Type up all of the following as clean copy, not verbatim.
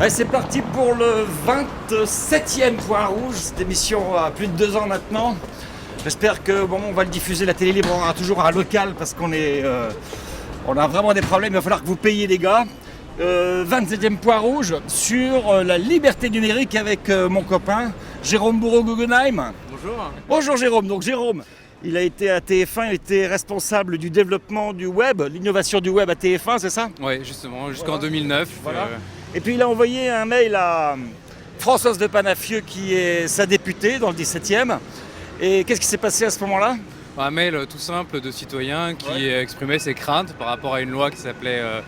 Allez, c'est parti pour le 27e Point Rouge. Cette émission a plus de 2 ans maintenant. J'espère que on va le diffuser. La télé libre aura toujours un local parce qu'on on a vraiment des problèmes. Il va falloir que vous payiez, les gars. 27e Point Rouge sur la liberté numérique avec mon copain Jérôme Bourreau-Guggenheim. Bonjour. Bonjour Jérôme. Donc Jérôme, il a été à TF1, il était responsable du développement du web, l'innovation du web à TF1, c'est ça? Oui, justement, jusqu'en 2009. Voilà. Et puis il a envoyé un mail à Françoise de Panafieux, qui est sa députée dans le 17e. Et qu'est-ce qui s'est passé à ce moment-là? Un mail tout simple de citoyen qui exprimait ses craintes par rapport à une loi qui s'appelle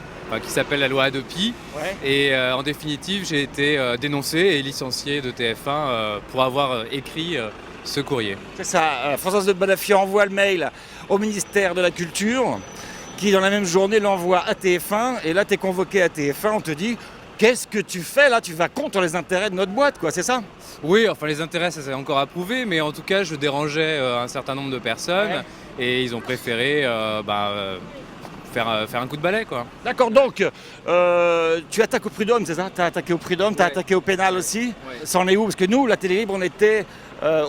la loi Hadopi. Ouais. Et en définitive, j'ai été dénoncé et licencié de TF1 pour avoir écrit ce courrier. C'est ça, Françoise de Panafieux envoie le mail au ministère de la Culture, qui dans la même journée l'envoie à TF1. Et là, tu es convoqué à TF1, on te dit... Qu'est-ce que tu fais là? Tu vas contre les intérêts de notre boîte, quoi, c'est ça? Oui, enfin les intérêts, ça c'est encore à prouver, mais en tout cas, je dérangeais un certain nombre de personnes et ils ont préféré faire un coup de balai, quoi. D'accord, donc tu attaques au prud'homme, c'est ça? Tu as attaqué au prud'homme, tu as attaqué au pénal aussi? Ça en est où? Parce que nous, la télé libre, on était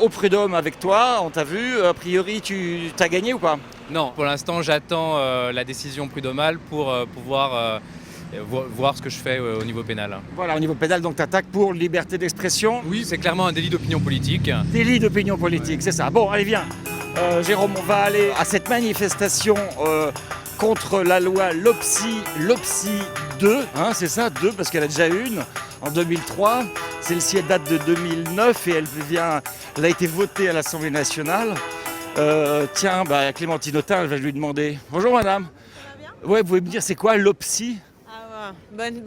au prud'homme avec toi, on t'a vu, a priori tu as gagné ou pas? Non, pour l'instant, j'attends la décision prud'homale pour pouvoir... voir ce que je fais au niveau pénal. Voilà, au niveau pénal, donc tu attaques pour liberté d'expression. Oui, c'est clairement un délit d'opinion politique. Délit d'opinion politique, c'est ça. Bon, allez, viens. Jérôme, on va aller à cette manifestation contre la loi LOPSI 2, hein, c'est ça, 2, parce qu'elle a déjà une, en 2003. Celle-ci, elle date de 2009 et elle a été votée à l'Assemblée nationale. Tiens, Clémentine Autain, je vais lui demander. Bonjour madame. Ça va bien ? Ouais, vous pouvez me dire c'est quoi LOPSI? Bonne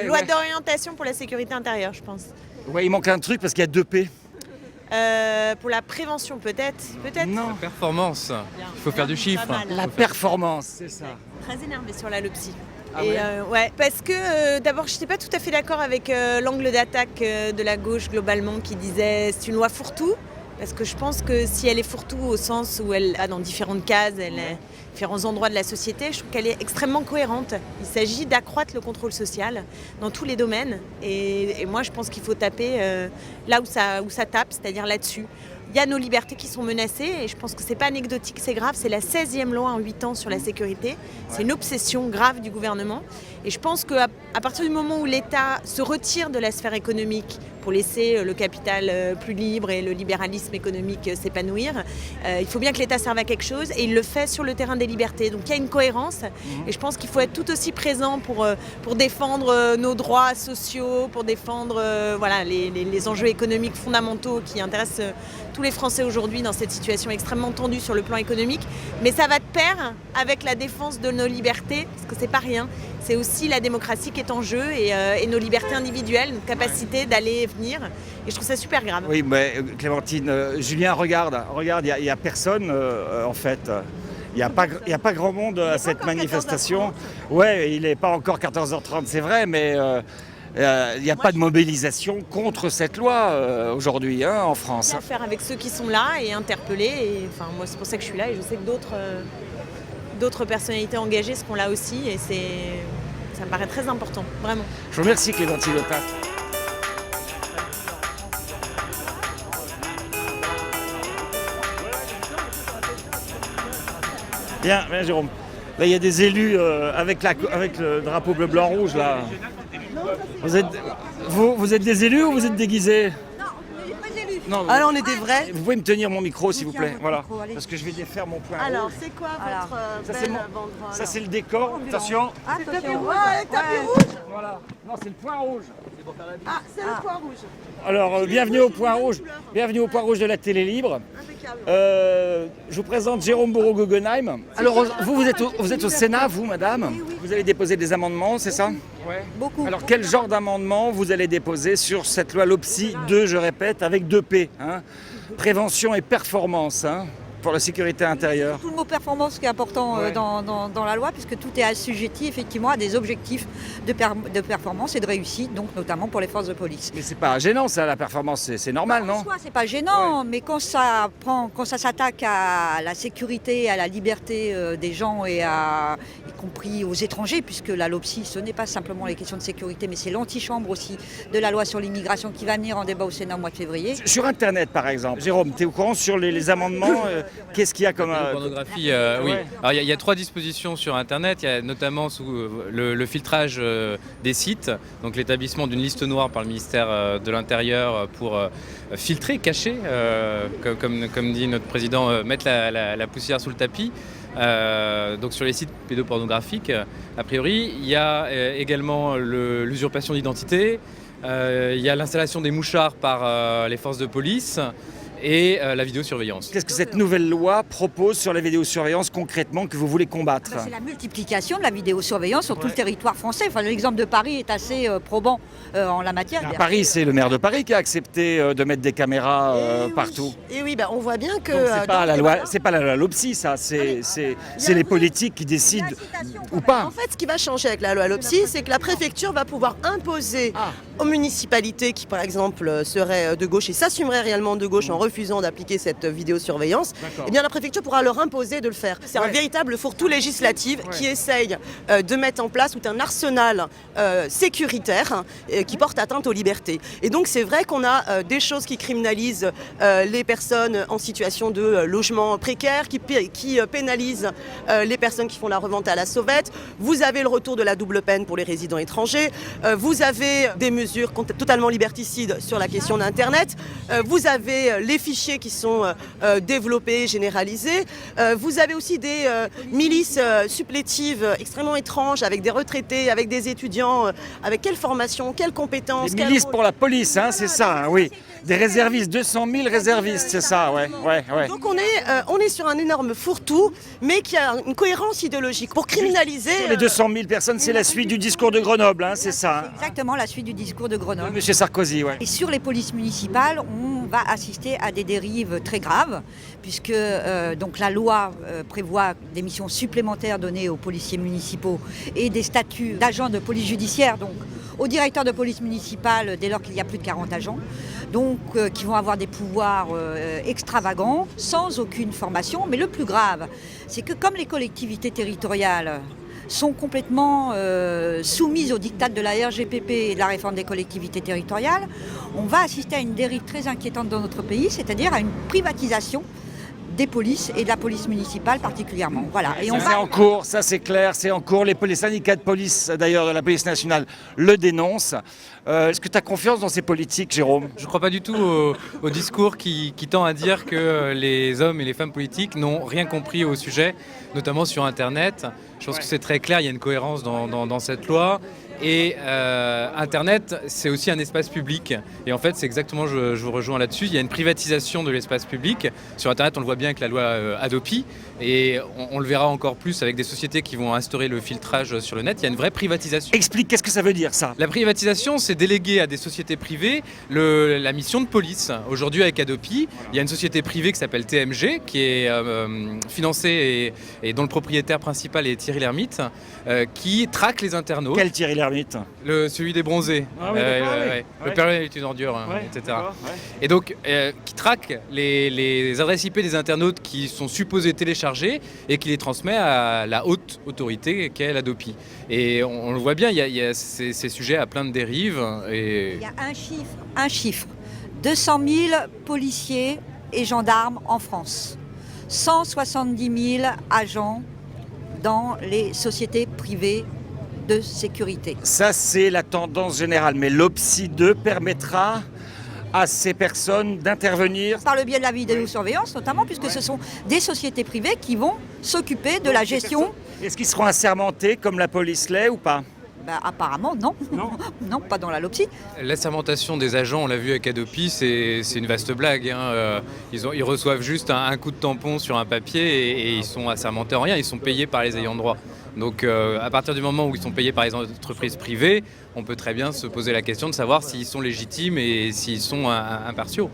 loi d'orientation pour la sécurité intérieure, je pense. Ouais, il manque un truc parce qu'il y a 2 P. Pour la prévention, peut-être. Non. La performance, il faut faire du chiffre. La performance, c'est ça. Très énervée sur la LOPSI. Ah Parce que d'abord, je n'étais pas tout à fait d'accord avec l'angle d'attaque de la gauche globalement qui disait c'est une loi fourre-tout. Parce que je pense que si elle est fourre-tout au sens où elle va dans différentes cases, elle est différents endroits de la société, je trouve qu'elle est extrêmement cohérente. Il s'agit d'accroître le contrôle social dans tous les domaines. Et moi, je pense qu'il faut taper là où ça tape, c'est-à-dire là-dessus. Il y a nos libertés qui sont menacées et je pense que c'est pas anecdotique, c'est grave. C'est la 16e loi en 8 ans sur la sécurité. C'est une obsession grave du gouvernement. Et je pense qu'à partir du moment où l'État se retire de la sphère économique pour laisser le capital plus libre et le libéralisme économique s'épanouir, il faut bien que l'État serve à quelque chose et il le fait sur le terrain des libertés. Donc il y a une cohérence et je pense qu'il faut être tout aussi présent pour défendre nos droits sociaux, pour défendre les enjeux économiques fondamentaux qui intéressent tous les Français aujourd'hui dans cette situation extrêmement tendue sur le plan économique. Mais ça va de pair avec la défense de nos libertés, parce que c'est pas rien. C'est aussi la démocratie qui est en jeu et nos libertés individuelles, notre capacité d'aller et venir. Et je trouve ça super grave. Oui, mais Clémentine, Julien, regarde, il n'y a personne en fait. Il n'y a pas grand monde à cette manifestation. Ouais, il n'est pas encore 14h30, c'est vrai, mais il n'y a pas de mobilisation contre cette loi aujourd'hui en France. On va faire avec ceux qui sont là et interpeller. Et, moi, c'est pour ça que je suis là et je sais que d'autres personnalités engagées seront là aussi. Et ça me paraît très important, vraiment. Je vous remercie, Clémentine Autain. Bien, Jérôme. Là, il y a des élus avec le drapeau bleu, blanc, rouge, là. Vous êtes des élus ou vous êtes déguisés? Non, Alors on est des vrais. vous pouvez me tenir mon micro, s'il vous plaît. votre Voilà. micro, allez. Parce que je vais défaire mon point Alors, rouge. c'est quoi Alors, votre Ça, c'est belle mon- banderole? Ça, c'est le décor. Attention. Attention. Voilà. Non, c'est le point rouge. Ah, c'est le point rouge. Alors, bienvenue au point rouge. Bienvenue au point rouge de la télé libre. Impeccable. Je vous présente Jérôme Bourreau-Guggenheim. Alors, vous êtes au Sénat, vous, madame? Vous allez déposer des amendements, c'est ça? Ouais. Beaucoup. Alors, quel genre d'amendement vous allez déposer sur cette loi LOPSI 2, je répète, avec 2 P, hein? Prévention et performance, hein? pour la sécurité intérieure. Tout le mot performance qui est important dans la loi, puisque tout est assujetti effectivement à des objectifs de performance et de réussite, donc notamment pour les forces de police. Mais c'est pas gênant ça, la performance, c'est normal, non? En soi, c'est pas gênant, mais quand ça s'attaque à la sécurité, à la liberté des gens y compris aux étrangers, puisque la LOPSI, ce n'est pas simplement les questions de sécurité, mais c'est l'antichambre aussi de la loi sur l'immigration qui va venir en débat au Sénat au mois de février. Sur Internet, par exemple, Jérôme, tu es au courant sur les amendements qu'est-ce qu'il y a comme... Pornographie, oui. Alors il y a 3 dispositions sur Internet. Il y a notamment sous le filtrage des sites, donc l'établissement d'une liste noire par le ministère de l'Intérieur pour filtrer, cacher, comme dit notre président, mettre la poussière sous le tapis. Donc sur les sites pédopornographiques, a priori, il y a également l'usurpation d'identité, il y a l'installation des mouchards par les forces de police et la vidéosurveillance. Qu'est-ce que cette nouvelle loi propose sur la vidéosurveillance concrètement que vous voulez combattre? C'est la multiplication de la vidéosurveillance sur tout le territoire français. Enfin, l'exemple de Paris est assez probant en la matière. À Paris, c'est le maire de Paris qui a accepté de mettre des caméras partout. Et oui, on voit bien que... C'est pas la loi LOPSI, ça. C'est les politiques qui décident ou pas. En fait, ce qui va changer avec la loi LOPSI, c'est que la préfecture va pouvoir imposer aux municipalités qui, par exemple, seraient de gauche et s'assumeraient réellement de gauche en refusant d'appliquer cette vidéosurveillance, eh bien la préfecture pourra leur imposer de le faire. C'est un véritable fourre-tout législatif qui essaye de mettre en place tout un arsenal sécuritaire qui porte atteinte aux libertés. Et donc c'est vrai qu'on a des choses qui criminalisent les personnes en situation de logement précaire, qui pénalisent les personnes qui font la revente à la sauvette. Vous avez le retour de la double peine pour les résidents étrangers. Vous avez des mesures totalement liberticides sur la question d'Internet. Vous avez les fichiers qui sont développés, généralisés. Vous avez aussi des milices supplétives extrêmement étranges avec des retraités, avec des étudiants, avec quelle formation, quelles compétences. Des milices pour la police, hein, c'est ça, hein, oui. Des réservistes, 200 000 réservistes, c'est ça, ouais. Donc on est sur un énorme fourre-tout, mais qui a une cohérence idéologique. Pour criminaliser... Sur les 200 000 personnes, c'est la suite du discours de Grenoble, hein, c'est ça. C'est exactement la suite du discours de Grenoble. Monsieur Sarkozy, ouais. Et sur les polices municipales, on va assister à des dérives très graves, puisque donc la loi prévoit des missions supplémentaires données aux policiers municipaux et des statuts d'agents de police judiciaire, donc aux directeurs de police municipale dès lors qu'il y a plus de 40 agents, donc qui vont avoir des pouvoirs extravagants, sans aucune formation. Mais le plus grave, c'est que comme les collectivités territoriales sont complètement soumises au diktat de la RGPP et de la réforme des collectivités territoriales, on va assister à une dérive très inquiétante dans notre pays, c'est-à-dire à une privatisation des polices et de la police municipale particulièrement. Voilà. Et c'est en cours, ça c'est clair, c'est en cours. Les syndicats de police, d'ailleurs, de la police nationale, le dénoncent. Est-ce que tu as confiance dans ces politiques, Jérôme? Je ne crois pas du tout au discours qui tend à dire que les hommes et les femmes politiques n'ont rien compris au sujet, notamment sur Internet. Je pense que c'est très clair, il y a une cohérence dans cette loi. Et Internet, c'est aussi un espace public. Et en fait, c'est exactement, je vous rejoins là-dessus, il y a une privatisation de l'espace public. Sur Internet, on le voit bien avec la loi Hadopi. Et on le verra encore plus avec des sociétés qui vont instaurer le filtrage sur le net. Il y a une vraie privatisation. Explique, qu'est-ce que ça veut dire, ça? La privatisation, c'est déléguer à des sociétés privées la mission de police. Aujourd'hui, avec Hadopi, il y a une société privée qui s'appelle TMG, qui est financée et dont le propriétaire principal est Thierry Lhermitte, qui traque les internautes. Quel Thierry Lhermitte? Celui des bronzés. Ah oui, Le père est une ordure, etc. Et donc, qui traque les adresses IP des internautes qui sont supposés télécharger et qui les transmet à la haute autorité qu'est l'Hadopi. Et on le voit bien, il y a ces sujets à plein de dérives. Et... Il y a un chiffre. 200 000 policiers et gendarmes en France. 170 000 agents dans les sociétés privées de sécurité. Ça, c'est la tendance générale. Mais l'OPSI 2 permettra à ces personnes d'intervenir par le biais de la vidéosurveillance notamment, puisque ce sont des sociétés privées qui vont s'occuper de la gestion. Est-ce qu'ils seront assermentés comme la police l'est ou pas? Apparemment non. Non, pas dans la LOPSI. L'assermentation des agents, on l'a vu avec Hadopi, c'est une vaste blague. Hein. Ils reçoivent juste un coup de tampon sur un papier et ils sont assermentés en rien, ils sont payés par les ayants droit. Donc à partir du moment où ils sont payés par les entreprises privées, on peut très bien se poser la question de savoir s'ils sont légitimes et s'ils sont impartiaux.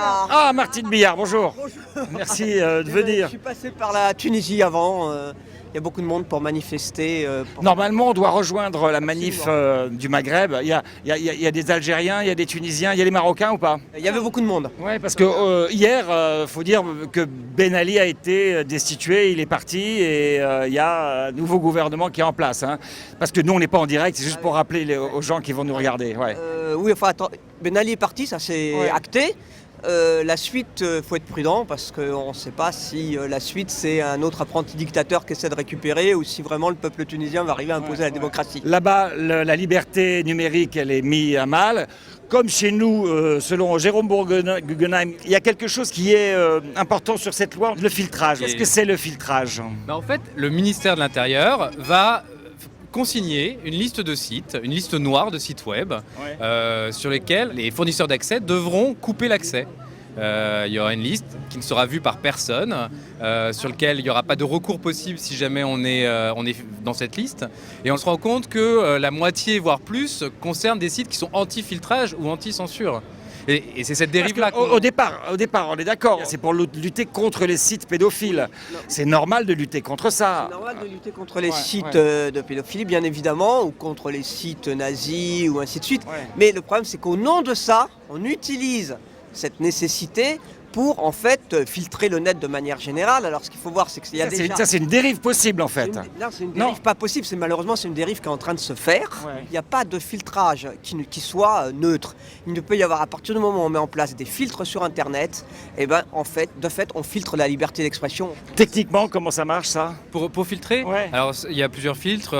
Billard. Ah, Martine Billard, bonjour. Merci de venir. Je suis passé par la Tunisie avant. Il y a beaucoup de monde pour manifester. Normalement, on doit rejoindre la manif du Maghreb. Il y a des Algériens, il y a des Tunisiens, il y a des Marocains ou pas? Il y avait beaucoup de monde. Oui, parce que hier, faut dire que Ben Ali a été destitué, il est parti et il y a un nouveau gouvernement qui est en place. Hein. Parce que nous, on n'est pas en direct, c'est juste pour rappeler aux gens qui vont nous regarder. Ouais. Oui, enfin, attends, Ben Ali est parti, ça c'est acté. La suite, faut être prudent parce qu'on ne sait pas si la suite c'est un autre apprenti dictateur qui essaie de récupérer ou si vraiment le peuple tunisien va arriver à imposer la démocratie. Là-bas, la liberté numérique, elle est mise à mal. Comme chez nous, selon Jérôme Guggenheim, il y a quelque chose qui est important sur cette loi, le filtrage. Qu'est-ce que c'est le filtrage? En fait, le ministère de l'Intérieur va consigner une liste de sites, une liste noire de sites web sur lesquels les fournisseurs d'accès devront couper l'accès. Il y aura une liste qui ne sera vue par personne, sur laquelle il n'y aura pas de recours possible si jamais on est dans cette liste. Et on se rend compte que la moitié, voire plus, concerne des sites qui sont anti-filtrage ou anti-censure. Et c'est cette dérive-là. Au départ, on est d'accord. C'est pour lutter contre les sites pédophiles. C'est normal de lutter contre ça. C'est normal de lutter contre les sites de pédophilie, bien évidemment, ou contre les sites nazis, ou ainsi de suite. Ouais. Mais le problème, c'est qu'au nom de ça, on utilise cette nécessité pour en fait filtrer le net de manière générale. Alors ce qu'il faut voir, c'est qu'il y a déjà... Ça, c'est une dérive possible en fait. C'est une dérive pas possible, malheureusement c'est une dérive qui est en train de se faire. Ouais. Il n'y a pas de filtrage qui soit neutre. Il ne peut y avoir, à partir du moment où on met en place des filtres sur Internet, et ben en fait, de fait, on filtre la liberté d'expression. Techniquement, comment ça marche ça? Pour filtrer, Ouais. alors il y a plusieurs filtres.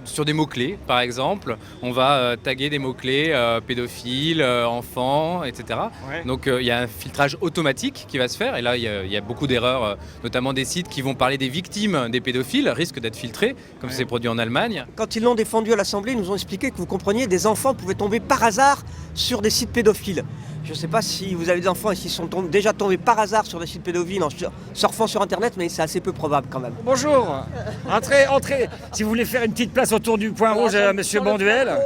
Sur des mots-clés, par exemple, on va taguer des mots-clés pédophiles, enfants, etc. Ouais. Donc il y a un filtrage automatique qui va se faire. Et là, il y a beaucoup d'erreurs, notamment des sites qui vont parler des victimes des pédophiles, risquent d'être filtrés, comme c'est produit en Allemagne. Quand ils l'ont défendu à l'Assemblée, ils nous ont expliqué que vous compreniez, des enfants pouvaient tomber par hasard sur des sites pédophiles. Je ne sais pas si vous avez des enfants et s'ils sont déjà tombés par hasard sur des sites pédophiles en surfant sur Internet, mais c'est assez peu probable quand même. Bonjour, entrez. Si vous voulez faire une petite place autour du point rouge à Monsieur Bonduel.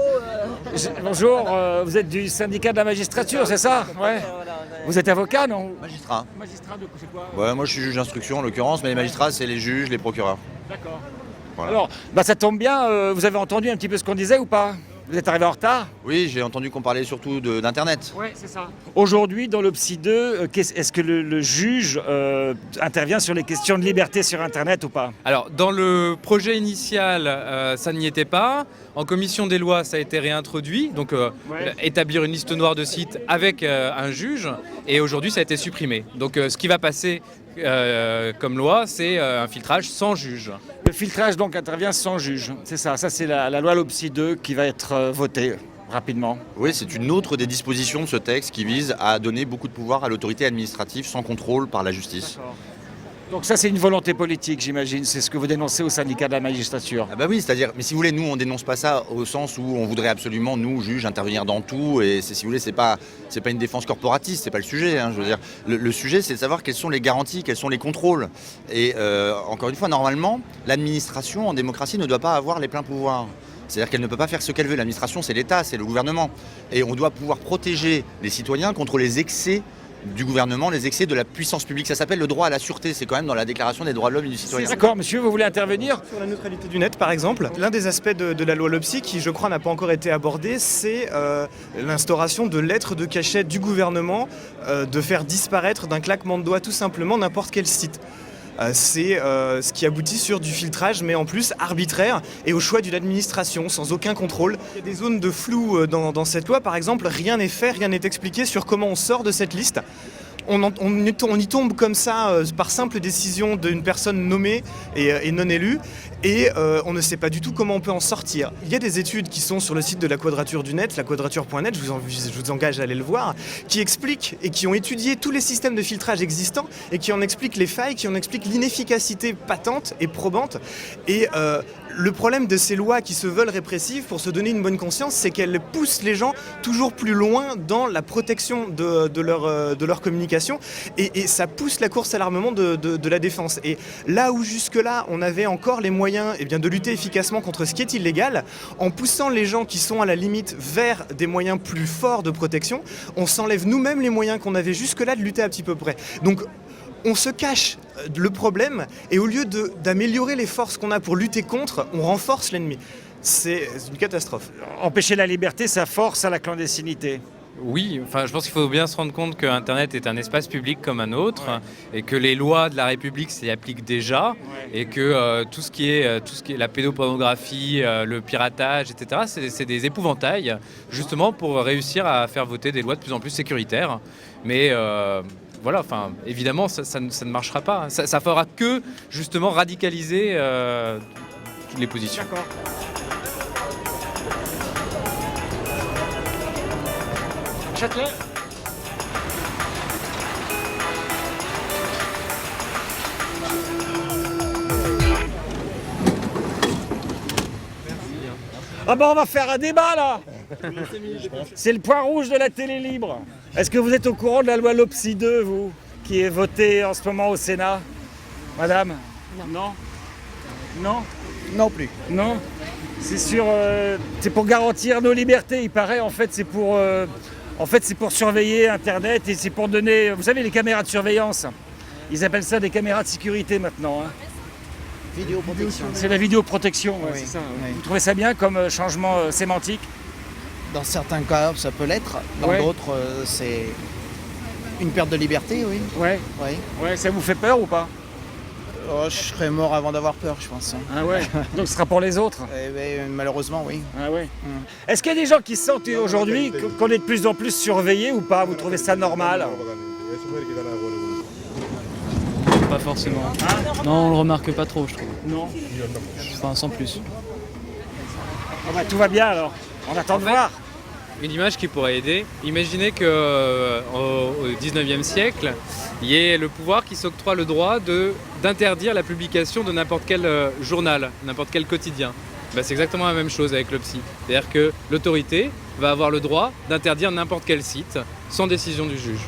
Bonjour, vous êtes du syndicat de la magistrature, c'est ça? Ouais. Vous êtes avocat, non? Magistrat. Magistrat de c'est quoi? Ouais, moi je suis juge d'instruction en l'occurrence, mais les magistrats c'est les juges, les procureurs. D'accord. Voilà. Alors, ça tombe bien, vous avez entendu un petit peu ce qu'on disait ou pas? Vous êtes arrivé en retard? Oui, j'ai entendu qu'on parlait surtout d'Internet. Oui, c'est ça. Aujourd'hui, dans l'OPSI 2, est-ce que le juge intervient sur les questions de liberté sur Internet ou pas? Alors, dans le projet initial, ça n'y était pas. En commission des lois, ça a été réintroduit. Donc, établir une liste noire de sites avec un juge. Et aujourd'hui, ça a été supprimé. Donc, ce qui va passer comme loi, c'est un filtrage sans juge. Le filtrage donc intervient sans juge, c'est ça. Ça c'est la loi LOPSI 2 qui va être votée rapidement. Oui, c'est une autre des dispositions de ce texte qui vise à donner beaucoup de pouvoir à l'autorité administrative sans contrôle par la justice. D'accord. Donc ça c'est une volonté politique, j'imagine, c'est ce que vous dénoncez au syndicat de la magistrature. Ah bah oui, c'est-à-dire, mais si vous voulez, nous on dénonce pas ça au sens où on voudrait absolument, nous, juges, intervenir dans tout, et si vous voulez, c'est pas une défense corporatiste, c'est pas le sujet, hein, je veux dire. Le sujet c'est de savoir quelles sont les garanties, quels sont les contrôles. Et encore une fois, normalement, l'administration en démocratie ne doit pas avoir les pleins pouvoirs. C'est-à-dire qu'elle ne peut pas faire ce qu'elle veut. L'administration, c'est l'État, c'est le gouvernement. Et on doit pouvoir protéger les citoyens contre les excès du gouvernement, les excès de la puissance publique. Ça s'appelle le droit à la sûreté. C'est quand même dans la Déclaration des droits de l'homme et du citoyen. D'accord, monsieur, vous voulez intervenir? Sur la neutralité du net, par exemple, l'un des aspects de la loi LOPSI qui, je crois, n'a pas encore été abordé, c'est l'instauration de lettres de cachet du gouvernement, de faire disparaître d'un claquement de doigts tout simplement n'importe quel site. C'est ce qui aboutit sur du filtrage, mais en plus arbitraire et au choix d'une administration, sans aucun contrôle. Il y a des zones de flou dans cette loi, par exemple, rien n'est fait, rien n'est expliqué sur comment on sort de cette liste. On y tombe comme ça par simple décision d'une personne nommée et non élue, et on ne sait pas du tout comment on peut en sortir. Il y a des études qui sont sur le site de la Quadrature du Net, laquadrature.net, je vous engage à aller le voir, qui expliquent et qui ont étudié tous les systèmes de filtrage existants et qui en expliquent les failles, qui en expliquent l'inefficacité patente et probante. Et Le problème de ces lois qui se veulent répressives, pour se donner une bonne conscience, c'est qu'elles poussent les gens toujours plus loin dans la protection de leur communication et ça pousse la course à l'armement de la défense. Et là où jusque-là, on avait encore les moyens de lutter efficacement contre ce qui est illégal, en poussant les gens qui sont à la limite vers des moyens plus forts de protection, on s'enlève nous-mêmes les moyens qu'on avait jusque-là de lutter à petit peu près. Donc on se cache le problème et au lieu d'améliorer les forces qu'on a pour lutter contre, on renforce l'ennemi. C'est une catastrophe. Empêcher la liberté, ça force à la clandestinité. Oui, enfin, je pense qu'il faut bien se rendre compte qu'Internet est un espace public comme un autre et que les lois de la République s'y appliquent déjà et que tout ce qui est la pédopornographie, le piratage, etc., c'est des épouvantails justement pour réussir à faire voter des lois de plus en plus sécuritaires. Mais voilà, enfin, évidemment, ça ne marchera pas. Ça fera que justement radicaliser les positions. D'accord. Châtelet. Ah bah on va faire un débat là. C'est le point rouge de la télé libre. Est-ce que vous êtes au courant de la loi LOPSI 2, vous, qui est votée en ce moment au Sénat? Madame? Non. Non? Non plus. Non? C'est sur, c'est pour garantir nos libertés, il paraît. En fait, c'est pour surveiller Internet et c'est pour donner, vous savez, les caméras de surveillance. Ils appellent ça des caméras de sécurité maintenant. Hein. Vidéoprotection. C'est la vidéoprotection, ouais, Oui, c'est ça. oui. Vous trouvez ça bien comme changement sémantique? Dans certains cas, ça peut l'être. Dans d'autres, c'est une perte de liberté, oui. Ouais. Oui. Ouais, ça vous fait peur ou pas? Oh, je serais mort avant d'avoir peur, je pense. Ah ouais. Donc ce sera pour les autres? Malheureusement, oui. Ah ouais. Est-ce qu'il y a des gens qui sentent aujourd'hui qu'on est de plus en plus surveillés ou pas? Vous trouvez ça normal? Pas forcément. Non, on le remarque pas trop, je trouve. Non. Enfin, sans plus. Ah bah, tout va bien alors. On attend de voir. Une image qui pourrait aider. Imaginez qu'au 19e siècle, il y ait le pouvoir qui s'octroie le droit d'interdire la publication de n'importe quel journal, n'importe quel quotidien. Ben, c'est exactement la même chose avec le psy. C'est-à-dire que l'autorité va avoir le droit d'interdire n'importe quel site sans décision du juge.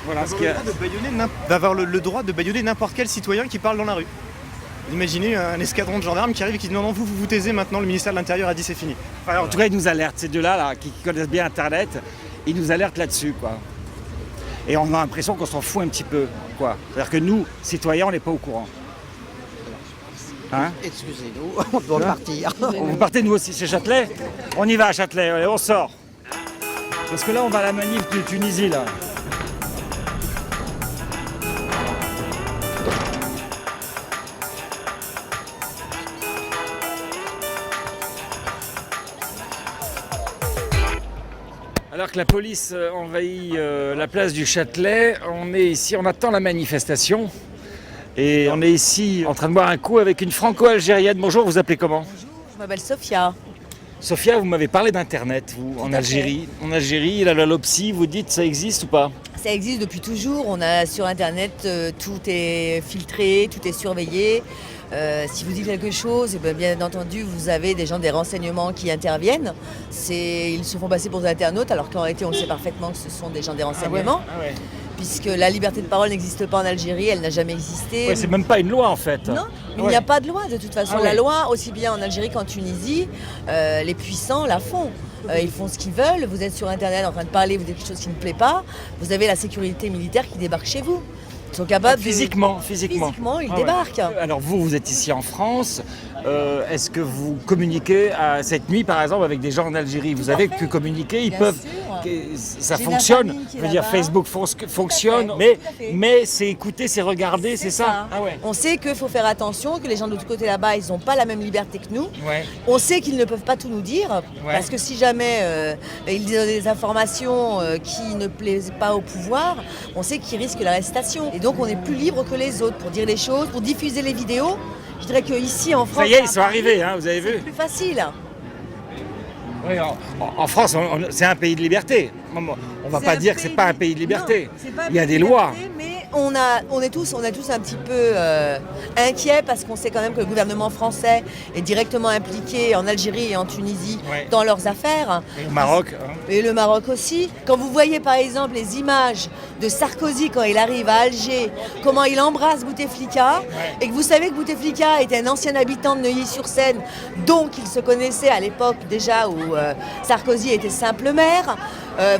Voilà, Va avoir le droit de bâillonner n'importe quel citoyen qui parle dans la rue. Imaginez un escadron de gendarmes qui arrive et qui dit non, vous vous taisez maintenant, le ministère de l'Intérieur a dit c'est fini. Enfin, en tout cas, ils nous alertent, ces deux-là là, qui connaissent bien Internet, ils nous alertent là-dessus, quoi. Et on a l'impression qu'on s'en fout un petit peu, quoi. C'est-à-dire que nous, citoyens, on n'est pas au courant. Hein? Excusez-nous, on doit partir. Vous partez nous aussi chez Châtelet? On y va à Châtelet, allez, on sort. Parce que là, on va à la manif de Tunisie, là. Alors que la police envahit la place du Châtelet, on est ici, on attend la manifestation. Et on est ici en train de boire un coup avec une franco-algérienne. Bonjour, vous appelez comment? Bonjour, je m'appelle Sophia. Sophia, vous m'avez parlé d'Internet, vous, en Algérie. En Algérie, la loi LOPSI, vous dites, ça existe ou pas? Ça existe depuis toujours. On a sur Internet, tout est filtré, tout est surveillé. Si vous dites quelque chose, bien entendu, vous avez des gens des renseignements qui interviennent. Ils se font passer pour des internautes, alors qu'en réalité, on le sait parfaitement que ce sont des gens des renseignements. Ah ouais. Puisque la liberté de parole n'existe pas en Algérie, elle n'a jamais existé. Ouais, c'est même pas une loi en fait. Non, il n'y a pas de loi de toute façon. La loi, aussi bien en Algérie qu'en Tunisie, les puissants la font. Ils font ce qu'ils veulent. Vous êtes sur Internet en train de parler, vous dites quelque chose qui ne plaît pas. Vous avez la sécurité militaire qui débarque chez vous. Ils sont capables Physiquement, ils débarquent. Alors vous êtes ici en France. Est-ce que vous communiquez cette nuit, par exemple, avec des gens en Algérie? Vous avez pu communiquer, ils peuvent. Ça fonctionne. Je veux dire, Facebook fonctionne, mais c'est écouter, c'est regarder, c'est ça. Ah ouais. On sait qu'il faut faire attention, que les gens de l'autre côté là-bas, ils n'ont pas la même liberté que nous. Ouais. On sait qu'ils ne peuvent pas tout nous dire, parce que si jamais ils disent des informations qui ne plaisent pas au pouvoir, on sait qu'ils risquent l'arrestation. Et donc on est plus libre que les autres pour dire les choses, pour diffuser les vidéos. Je dirais qu'ici en France, ça y est, ils sont arrivés, hein, vous avez vu. C'est plus facile. Oui, en France, c'est un pays de liberté. On ne va pas dire que c'est pas un pays de liberté. Non, il y a des lois. Mais on est tous un petit peu inquiets parce qu'on sait quand même que le gouvernement français est directement impliqué en Algérie et en Tunisie dans leurs affaires. Et au Maroc. Et le Maroc aussi. Quand vous voyez par exemple les images de Sarkozy quand il arrive à Alger, comment il embrasse Bouteflika, et que vous savez que Bouteflika était un ancien habitant de Neuilly-sur-Seine, donc il se connaissait à l'époque déjà où Sarkozy était simple maire.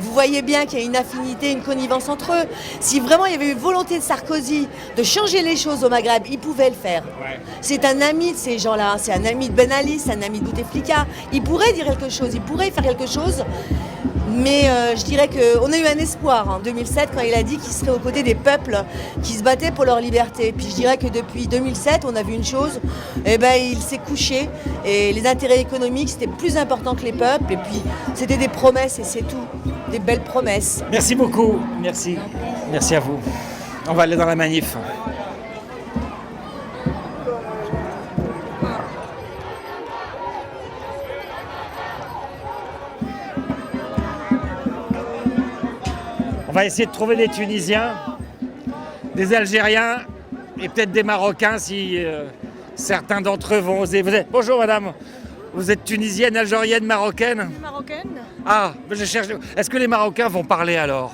Vous voyez bien qu'il y a une affinité, une connivence entre eux. Si vraiment il y avait eu volonté de Sarkozy de changer les choses au Maghreb, il pouvait le faire. C'est un ami de ces gens-là, c'est un ami de Ben Ali, c'est un ami de Bouteflika. Il pourrait dire quelque chose, il pourrait faire quelque chose. Mais je dirais qu'on a eu un espoir en 2007 quand il a dit qu'il serait aux côtés des peuples qui se battaient pour leur liberté. Puis je dirais que depuis 2007, on a vu une chose, il s'est couché et les intérêts économiques c'était plus important que les peuples. Et puis c'était des promesses et c'est tout, des belles promesses. Merci beaucoup, merci. Merci à vous. On va aller dans la manif. On va essayer de trouver des Tunisiens, des Algériens et peut-être des Marocains si certains d'entre eux vont oser. Bonjour madame, vous êtes tunisienne, algérienne, marocaine? Marocaine. Ah, je cherche. Est-ce que les Marocains vont parler alors?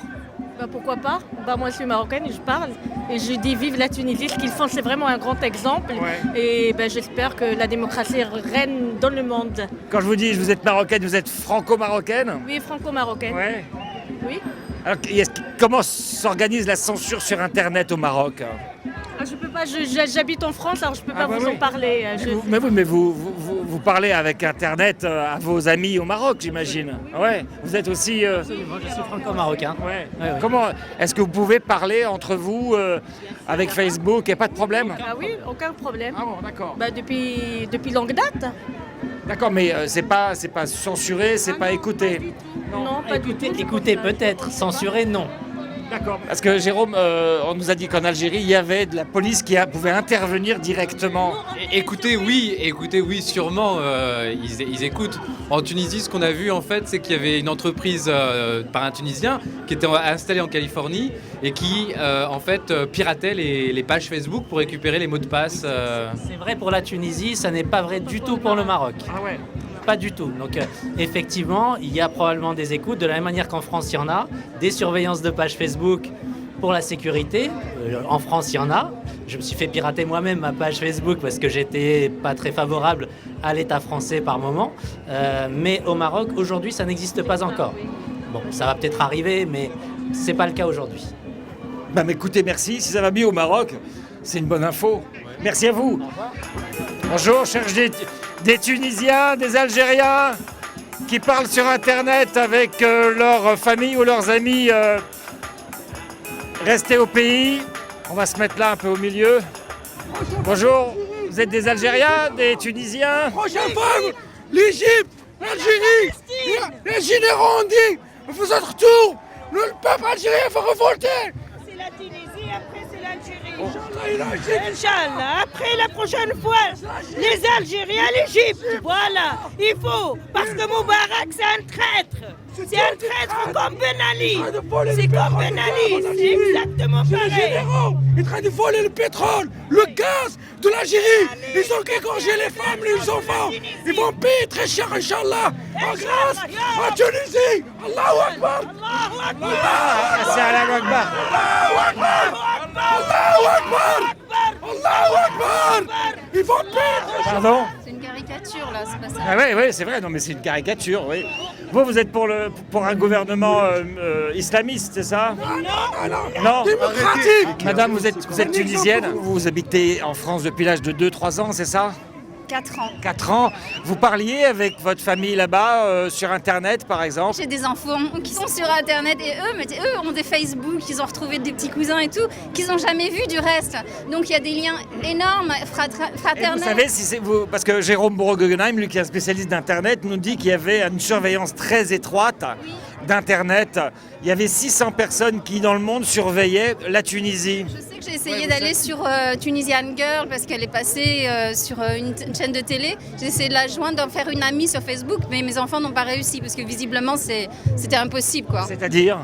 Pourquoi pas? Moi je suis marocaine et je parle. Et je dis vive la Tunisie, ce qu'ils font c'est vraiment un grand exemple. Et j'espère que la démocratie règne dans le monde. Quand je vous dis vous êtes marocaine, vous êtes franco-marocaine? Oui, franco-marocaine. Oui. Alors, comment s'organise la censure sur Internet au Maroc? Je peux pas, j'habite en France, alors je peux pas vous en parler. Mais vous parlez avec Internet à vos amis au Maroc, j'imagine. Ouais. Vous êtes aussi. Absolument, je suis franco-marocain. Comment est-ce que vous pouvez parler entre vous avec Facebook? Il n'y a pas de problème? Ah oui, aucun problème. Ah bon, d'accord. Depuis longue date. D'accord, mais c'est pas censuré, c'est pas écouté. Non, pas du tout. Écoutez peut-être, censuré non. D'accord. Parce que Jérôme, on nous a dit qu'en Algérie, il y avait de la police qui pouvait intervenir directement. Écoutez, oui, sûrement, ils écoutent. En Tunisie, ce qu'on a vu, en fait, c'est qu'il y avait une entreprise par un Tunisien qui était installée en Californie et qui, en fait, piratait les pages Facebook pour récupérer les mots de passe. C'est vrai pour la Tunisie, ça n'est pas vrai du tout pour le Maroc. Ah ouais. Pas du tout. Donc effectivement, il y a probablement des écoutes, de la même manière qu'en France, il y en a. Des surveillances de pages Facebook pour la sécurité. En France, il y en a. Je me suis fait pirater moi-même ma page Facebook parce que j'étais pas très favorable à l'État français par moment. Mais au Maroc, aujourd'hui, ça n'existe pas encore. Bon, ça va peut-être arriver, mais c'est pas le cas aujourd'hui. Mais écoutez, merci. Si ça va mieux au Maroc, c'est une bonne info. Merci à vous. Bonjour, je cherche des Tunisiens, des Algériens qui parlent sur Internet avec leur famille ou leurs amis restés au pays. On va se mettre là un peu au milieu. Bonjour, vous êtes des Algériens, des Tunisiens? Prochaine fois, l'Égypte, l'Algérie, les généraux ont dit, vous êtes retour, le peuple algérien va révolter. C'est la Tunisie, après c'est l'Algérie. Inch'Allah, après la prochaine fois, les Algériens, l'Égypte, voilà, il faut, parce que Moubarak c'est un traître. C'est un traître comme Ben Ali. C'est comme Ben Ali, c'est exactement pareil. Les généraux, ils train de voler le pétrole, le gaz de l'Algérie. Ils ont égorgé les femmes, les enfants. Ils vont payer très cher, Inch'Allah, en grâce à Tunisie. Allahu Akbar. C'est Allahu Akbar. Allahu Akbar. Allahu Akbar. Allahu Akbar. Ils vont payer très cher. Pardon? C'est une caricature là, c'est pas ça. Ah oui, c'est vrai, non mais c'est une caricature, oui. Vous êtes pour un gouvernement islamiste, c'est ça? Non. Démocratique. Madame, vous êtes tunisienne, vous habitez en France depuis l'âge de 2-3 ans, c'est ça? 4 ans. 4 ans. Vous parliez avec votre famille là-bas, sur Internet par exemple? J'ai des enfants qui sont sur Internet et eux ont des Facebook, ils ont retrouvé des petits cousins et tout, qu'ils n'ont jamais vu du reste. Donc il y a des liens énormes, fraternels. Vous savez, si c'est vous, parce que Jérôme Bourg-Guggenheim, lui qui est un spécialiste d'Internet, nous dit qu'il y avait une surveillance très étroite d'Internet. Il y avait 600 personnes qui, dans le monde, surveillaient la Tunisie. Je sais que j'ai essayé d'aller sur Tunisian Girl parce qu'elle est passée sur une chaîne de télé. J'ai essayé de la joindre, d'en faire une amie sur Facebook, mais mes enfants n'ont pas réussi parce que visiblement, c'était impossible, quoi. C'est-à-dire ?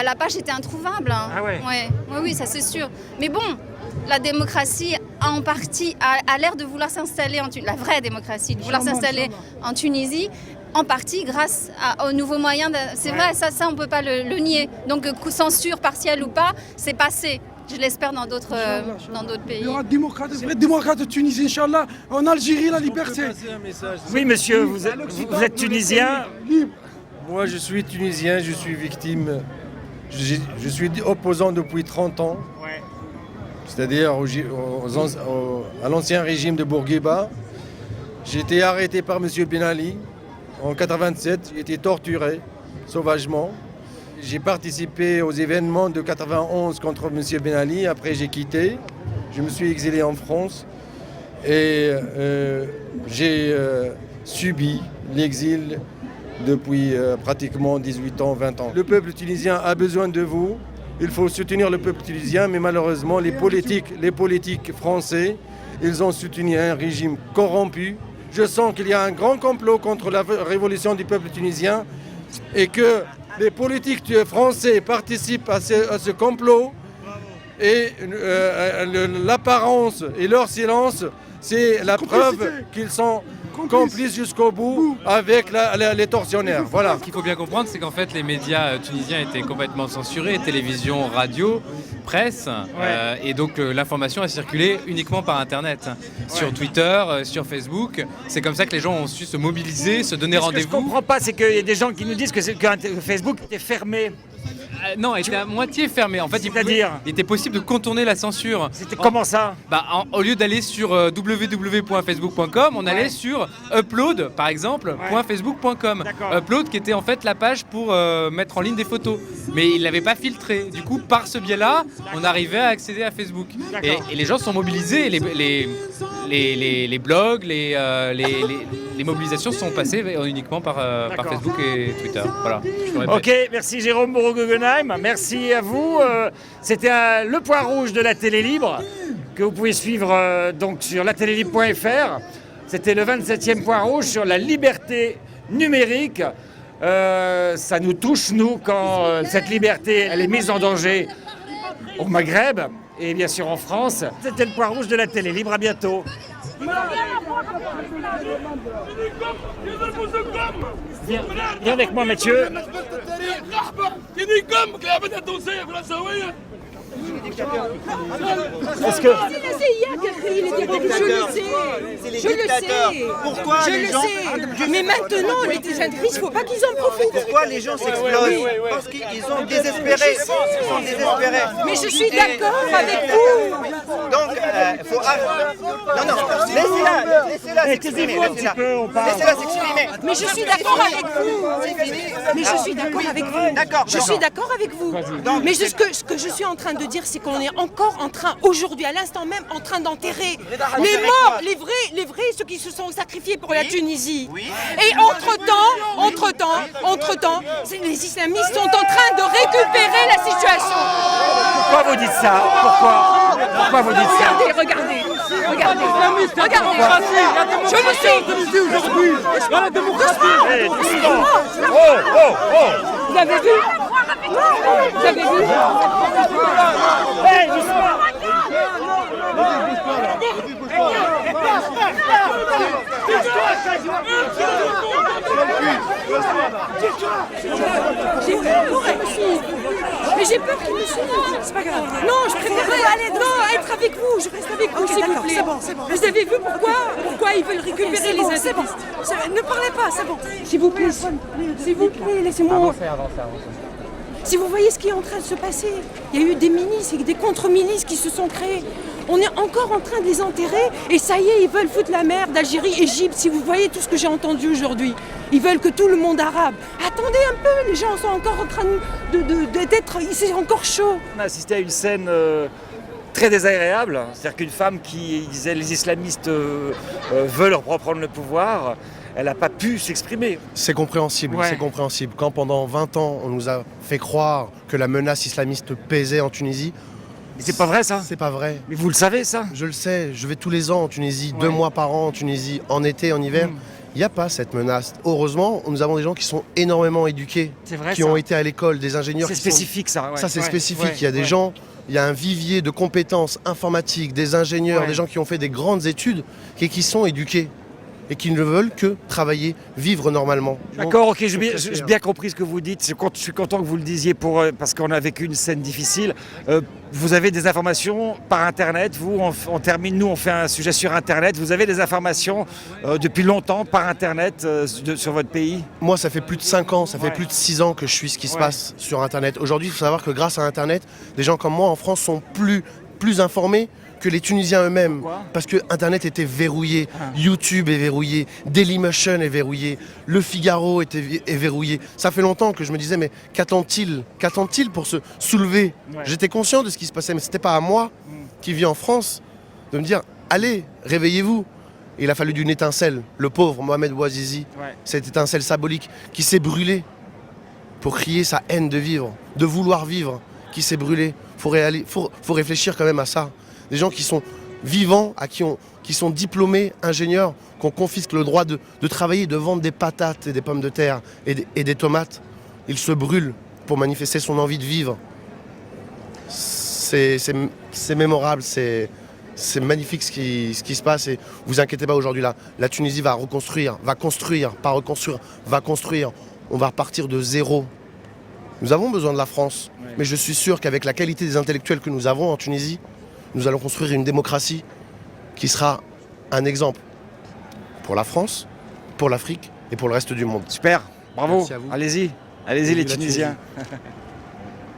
la page était introuvable. Hein. Ah ouais. Oui, ça c'est sûr. Mais bon, la démocratie a l'air de vouloir s'installer la vraie démocratie, de vouloir s'installer en Tunisie, en partie grâce aux nouveaux moyens. C'est vrai, ça on ne peut pas le nier. Donc censure partielle ou pas, c'est passé. Je l'espère dans d'autres pays. Il y aura de vrais démocrates de Tunisie, Inch'Allah. En Algérie, la liberté. Oui, monsieur, vous êtes tunisien. Moi, je suis tunisien, je suis victime. Je suis opposant depuis 30 ans. C'est-à-dire à l'ancien régime de Bourguiba. J'ai été arrêté par M. Ben Ali en 1987. J'ai été torturé sauvagement. J'ai participé aux événements de 91 contre M. Ben Ali. Après, j'ai quitté. Je me suis exilé en France. Et j'ai subi l'exil depuis pratiquement 18 ans, 20 ans. Le peuple tunisien a besoin de vous. Il faut soutenir le peuple tunisien, mais malheureusement, les politiques français, ils ont soutenu un régime corrompu. Je sens qu'il y a un grand complot contre la révolution du peuple tunisien et que les politiques français participent à ce complot. Et l'apparence et leur silence, c'est la preuve qu'ils sont complices jusqu'au bout avec les tortionnaires. Voilà. Ce qu'il faut bien comprendre, c'est qu'en fait, les médias tunisiens étaient complètement censurés, télévision, radio, presse, et donc l'information a circulé uniquement par Internet, sur Twitter, sur Facebook. C'est comme ça que les gens ont su se mobiliser, se donner rendez-vous. Ce que je comprends pas, c'est qu'il y a des gens qui nous disent que Facebook était fermé. Non, il était à moitié fermé. En fait, il était possible de contourner la censure. C'était comment ça? Au lieu d'aller sur www.facebook.com, on allait sur upload, par exemple, .facebook.com. Upload qui était en fait la page pour mettre en ligne des photos. Mais il l'avait pas filtré. Du coup, par ce biais-là, on arrivait à accéder à Facebook. Et les gens se sont mobilisés. Les blogs, les mobilisations sont passées uniquement par Facebook et Twitter. Voilà. Ok, merci Jérôme Bourreau-Guggenheim. Merci à vous. C'était le point rouge de la télé libre que vous pouvez suivre donc sur latélelibre.fr. C'était le 27e point rouge sur la liberté numérique. Ça nous touche, nous, quand cette liberté elle est mise en danger au Maghreb et bien sûr en France. C'était le point rouge de la télé libre. À bientôt. Viens avec moi, Mathieu. Est-ce que... C'est la CIA qui a créé les dictateurs. Je le sais. Pourquoi les gens... Mais maintenant, les intégristes, il ne faut pas qu'ils en profitent. Pourquoi les gens s'explosent? Parce qu'ils sont désespérés. Mais je suis d'accord avec vous. Donc, il faut... Non, laissez-la s'exprimer. Laissez-la s'exprimer. Mais je suis d'accord avec vous. Mais je suis d'accord avec vous. Je suis d'accord avec vous. Mais ce que je suis en train de dire, c'est qu'on est encore en train, aujourd'hui, à l'instant même, en train d'enterrer les morts, les vrais, ceux qui se sont sacrifiés pour la Tunisie. Et entre-temps, les islamistes sont en train de récupérer la situation. Pourquoi vous dites ça? Pourquoi vous dites ça? Regardez. Je le sais. Aujourd'hui, la démocratie. Vous avez vu? Hey, doucement. J'ai peur qu'il me suive. C'est pas grave. Non, je préférerais être avec vous. Je reste avec vous, s'il vous plaît. C'est bon. Vous avez vu pourquoi ils veulent récupérer les intégristes? Ne parlez pas, c'est bon. S'il vous plaît, laissez-moi. Avancez. Si vous voyez ce qui est en train de se passer, il y a eu des milices et des contre-milices qui se sont créées. On est encore en train de les enterrer et ça y est, ils veulent foutre la merde d'Algérie, Égypte. Si vous voyez tout ce que j'ai entendu aujourd'hui, ils veulent que tout le monde arabe. Attendez un peu, les gens sont encore en train d'être... C'est encore chaud. On a assisté à une scène très désagréable. C'est-à-dire qu'une femme qui disait les islamistes veulent reprendre le pouvoir, elle n'a pas pu s'exprimer. C'est compréhensible. Quand pendant 20 ans, on nous a fait croire que la menace islamiste pesait en Tunisie. Mais c'est pas vrai ça? C'est pas vrai. Mais vous le savez ça? Je le sais, je vais tous les ans en Tunisie, 2 mois par an en Tunisie, en été, en hiver. Il n'y a pas cette menace. Heureusement, nous avons des gens qui sont énormément éduqués, vrai, qui ça. ont été à l'école, des ingénieurs. C'est qui sont- spécifique, ça. Ouais. Ça, c'est Ouais, spécifique. ouais, Il y a des ouais. gens, il y a un vivier de compétences informatiques, des ingénieurs, Ouais. des gens qui ont fait des grandes études et qui sont éduqués et qui ne veulent que travailler, vivre normalement. D'accord, ok, Donc, j'ai bien compris ce que vous dites. Je suis content que vous le disiez parce qu'on a vécu une scène difficile. Vous avez des informations par Internet. Vous, on termine, nous, on fait un sujet sur Internet. Vous avez des informations depuis longtemps par Internet sur votre pays? Moi, ça fait plus de 5 ans, ça fait plus de 6 ans que je suis ce qui se passe sur Internet. Aujourd'hui, il faut savoir que grâce à Internet, des gens comme moi en France sont plus informés que les Tunisiens eux-mêmes. Parce que Internet était verrouillé, YouTube est verrouillé, Dailymotion est verrouillé, Le Figaro est verrouillé. Ça fait longtemps que je me disais, mais qu'attend-il pour se soulever? J'étais conscient de ce qui se passait, mais c'était pas à moi, qui vis en France, de me dire, allez, réveillez-vous. Et il a fallu d'une étincelle. Le pauvre Mohamed Bouazizi, cette étincelle symbolique qui s'est brûlée pour crier sa haine de vivre, de vouloir vivre, qui s'est brûlée. Faut réfléchir quand même à ça. Des gens qui sont vivants, qui sont diplômés, ingénieurs, qu'on confisque le droit de travailler, de vendre des patates et des pommes de terre et des tomates. Ils se brûlent pour manifester son envie de vivre. C'est mémorable, c'est magnifique ce qui se passe. Et vous inquiétez pas, aujourd'hui, la Tunisie va reconstruire, va construire, pas reconstruire, va construire. On va repartir de zéro. Nous avons besoin de la France, mais je suis sûr qu'avec la qualité des intellectuels que nous avons en Tunisie, nous allons construire une démocratie qui sera un exemple pour la France, pour l'Afrique et pour le reste du monde. Super, bravo, Merci à vous. allez-y les Tunisiens.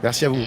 Merci à vous.